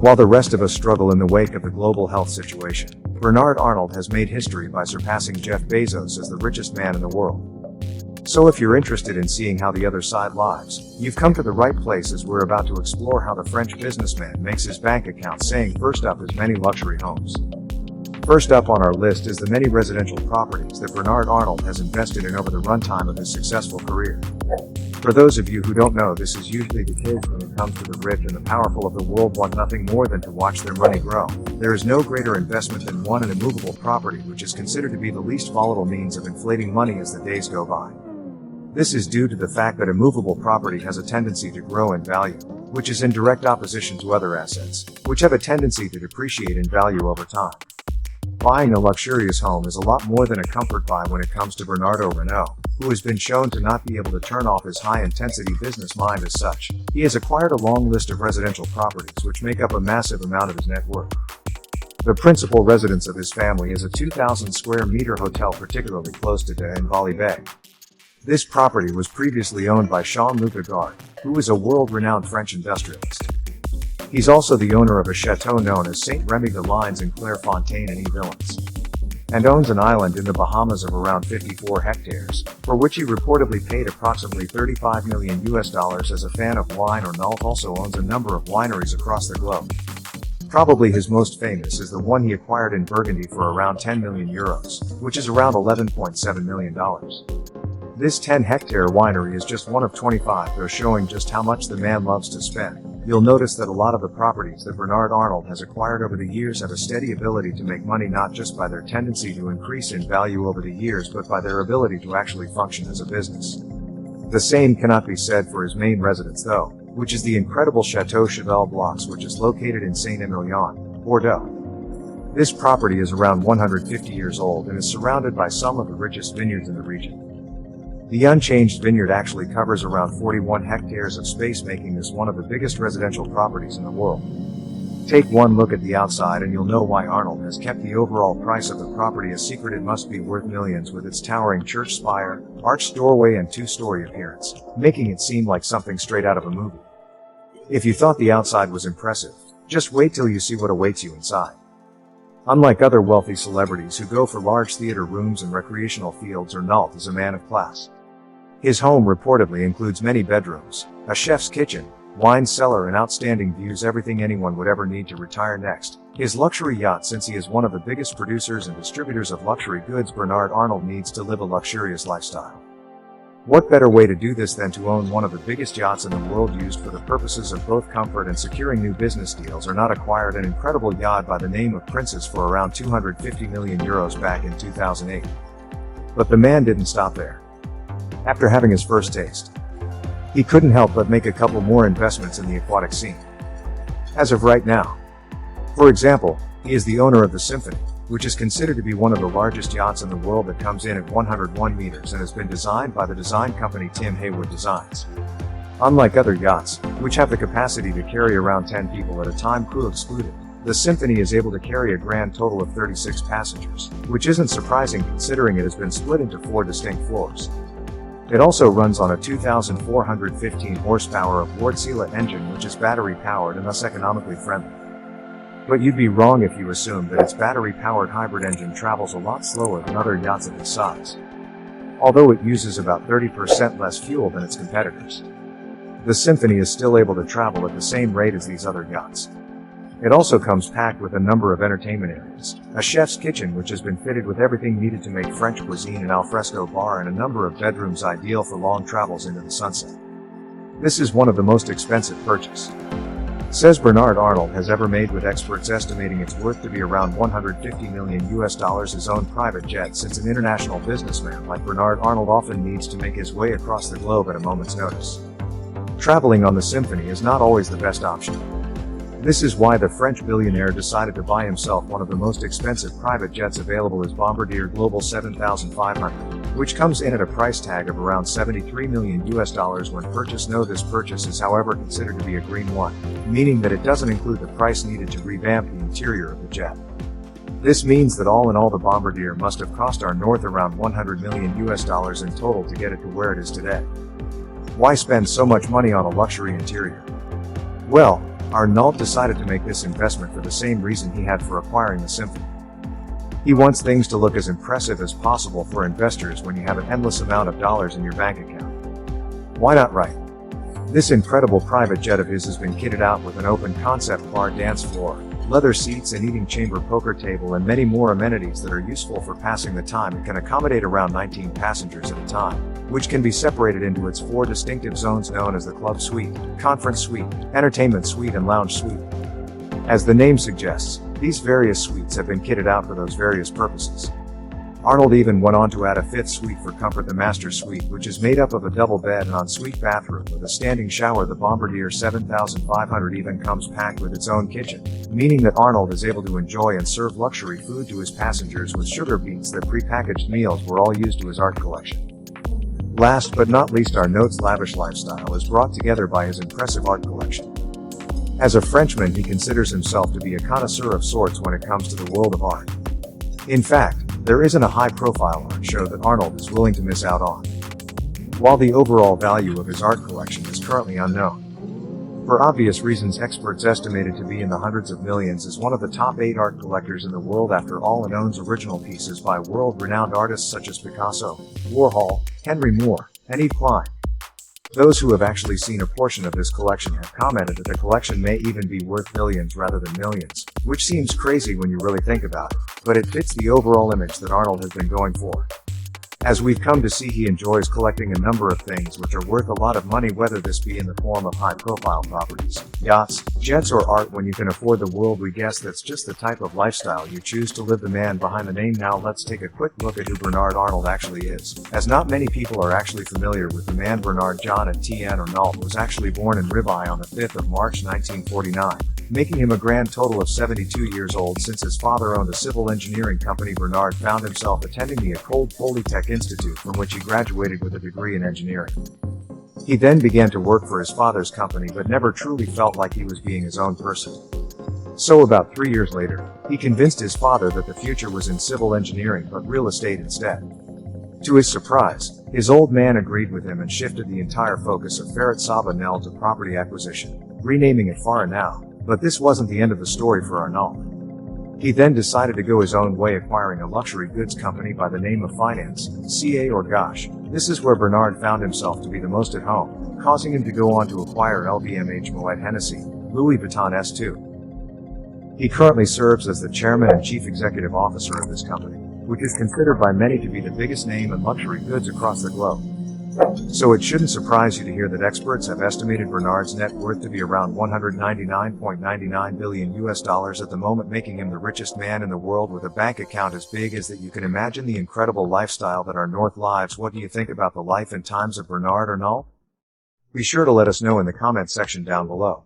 While the rest of us struggle in the wake of the global health situation, Bernard Arnault has made history by surpassing Jeff Bezos as the richest man in the world. So if you're interested in seeing how the other side lives, you've come to the right place, as we're about to explore how the French businessman makes his bank account, saying first up is many luxury homes. First up on our list is the many residential properties that Bernard Arnault has invested in over the runtime of his successful career. For those of you who don't know, this is usually the case when it comes to the rich and the powerful of the world want nothing more than to watch their money grow. There is no greater investment than one in immovable property, which is considered to be the least volatile means of inflating money as the days go by. This is due to the fact that immovable property has a tendency to grow in value, which is in direct opposition to other assets, which have a tendency to depreciate in value over time. Buying a luxurious home is a lot more than a comfort buy when it comes to Bernard Arnault, who has been shown to not be able to turn off his high-intensity business mind as such. He has acquired a long list of residential properties which make up a massive amount of his net worth. The principal residence of his family is a 2,000 square meter hotel particularly close to in Valley Bay. This property was previously owned by Jean-Luc Godard, who is a world-renowned French industrialist. He's also the owner of a chateau known as Saint Remy des Lines in Clairefontaine and Yvelines, and owns an island in the Bahamas of around 54 hectares, for which he reportedly paid approximately $35 million as a fan of wine. Arnault also owns a number of wineries across the globe. Probably his most famous is the one he acquired in Burgundy for around 10 million euros, which is around $11.7 million. This 10-hectare winery is just one of 25, though showing just how much the man loves to spend. You'll notice that a lot of the properties that Bernard Arnault has acquired over the years have a steady ability to make money, not just by their tendency to increase in value over the years, but by their ability to actually function as a business. The same cannot be said for his main residence though, which is the incredible Chateau Cheval Blocs, which is located in Saint-Emilion, Bordeaux. This property is around 150 years old and is surrounded by some of the richest vineyards in the region. The unchanged vineyard actually covers around 41 hectares of space, making this one of the biggest residential properties in the world. Take one look at the outside and you'll know why Arnault has kept the overall price of the property a secret. It must be worth millions, with its towering church spire, arched doorway and two-story appearance, making it seem like something straight out of a movie. If you thought the outside was impressive, just wait till you see what awaits you inside. Unlike other wealthy celebrities who go for large theater rooms and recreational fields, Arnault is a man of class. His home reportedly includes many bedrooms, a chef's kitchen, wine cellar and outstanding views, everything anyone would ever need to retire next. His luxury yacht. Since he is one of the biggest producers and distributors of luxury goods, Bernard Arnault needs to live a luxurious lifestyle. What better way to do this than to own one of the biggest yachts in the world, used for the purposes of both comfort and securing new business deals. Arnault acquired an incredible yacht by the name of Princess for around 250 million euros back in 2008. But the man didn't stop there. After having his first taste, he couldn't help but make a couple more investments in the aquatic scene. As of right now, for example, he is the owner of the Symphony, which is considered to be one of the largest yachts in the world that comes in at 101 meters and has been designed by the design company Tim Haywood Designs. Unlike other yachts, which have the capacity to carry around 10 people at a time, crew excluded, the Symphony is able to carry a grand total of 36 passengers, which isn't surprising considering it has been split into 4 distinct floors. It also runs on a 2,415 horsepower Wärtsilä engine, which is battery-powered and thus economically friendly. But you'd be wrong if you assume that its battery-powered hybrid engine travels a lot slower than other yachts of its size. Although it uses about 30% less fuel than its competitors, the Symphony is still able to travel at the same rate as these other yachts. It also comes packed with a number of entertainment areas, a chef's kitchen which has been fitted with everything needed to make French cuisine, an alfresco bar and a number of bedrooms ideal for long travels into the sunset. This is one of the most expensive purchases, says Bernard Arnault, has ever made, with experts estimating its worth to be around $150 million. His own private jet. Since an international businessman like Bernard Arnault often needs to make his way across the globe at a moment's notice, traveling on the Symphony is not always the best option. This is why the French billionaire decided to buy himself one of the most expensive private jets available, is Bombardier Global 7500, which comes in at a price tag of around $73 million when purchased. No, this purchase is however considered to be a green one, meaning that it doesn't include the price needed to revamp the interior of the jet. This means that all in all the Bombardier must have cost Arnault around $100 million in total to get it to where it is today. Why spend so much money on a luxury interior? Well, Arnault decided to make this investment for the same reason he had for acquiring the Symphony. He wants things to look as impressive as possible for investors when you have an endless amount of dollars in your bank account. Why not right? This incredible private jet of his has been kitted out with an open concept bar, dance floor, leather seats, and eating chamber, poker table, and many more amenities that are useful for passing the time. It can accommodate around 19 passengers at a time, which can be separated into its 4 distinctive zones known as the Club Suite, Conference Suite, Entertainment Suite, and Lounge Suite. As the name suggests, these various suites have been kitted out for those various purposes. Arnold even went on to add a 5th suite for comfort, the Master Suite, which is made up of a double bed and ensuite bathroom with a standing shower. The Bombardier 7500 even comes packed with its own kitchen, meaning that Arnold is able to enjoy and serve luxury food to his passengers with sugar beets. That prepackaged meals were all used to his art collection. Last but not least, Arnault's lavish lifestyle is brought together by his impressive art collection. As a Frenchman, he considers himself to be a connoisseur of sorts when it comes to the world of art. In fact, there isn't a high-profile art show that Arnold is willing to miss out on. While the overall value of his art collection is currently unknown, for obvious reasons, experts estimate it to be in the hundreds of millions, is one of the top 8 art collectors in the world after all, and owns original pieces by world-renowned artists such as Picasso, Warhol, Henry Moore, and Yves Klein. Those who have actually seen a portion of this collection have commented that the collection may even be worth billions rather than millions, which seems crazy when you really think about it, but it fits the overall image that Arnold has been going for. As we've come to see, he enjoys collecting a number of things which are worth a lot of money, whether this be in the form of high-profile properties, yachts, jets, or art. When you can afford the world, we guess that's just the type of lifestyle you choose to live. The man behind the name. Now let's take a quick look at who Bernard Arnault actually is, as not many people are actually familiar with the man. Bernard John Etienne Arnault was actually born in Ribeye on the 5th of March 1949. Making him a grand total of 72 years old. Since his father owned a civil engineering company, Bernard found himself attending the École Polytechnique Institute, from which he graduated with a degree in engineering. He then began to work for his father's company, but never truly felt like he was being his own person. So about 3 years later, he convinced his father that the future was in civil engineering but real estate instead. To his surprise, his old man agreed with him and shifted the entire focus of Ferret Sabanel to property acquisition, renaming it Arnault. But this wasn't the end of the story for Arnault. He then decided to go his own way, acquiring a luxury goods company by the name of Finance, CA or Gosh. This is where Bernard found himself to be the most at home, causing him to go on to acquire LVMH, Moet Hennessy, Louis Vuitton S2. He currently serves as the chairman and chief executive officer of this company, which is considered by many to be the biggest name in luxury goods across the globe. So it shouldn't surprise you to hear that experts have estimated Bernard's net worth to be around $199.99 billion at the moment, making him the richest man in the world with a bank account as big as that. You can imagine the incredible lifestyle that Arnault lives. What do you think about the life and times of Bernard Arnault? Be sure to let us know in the comments section down below.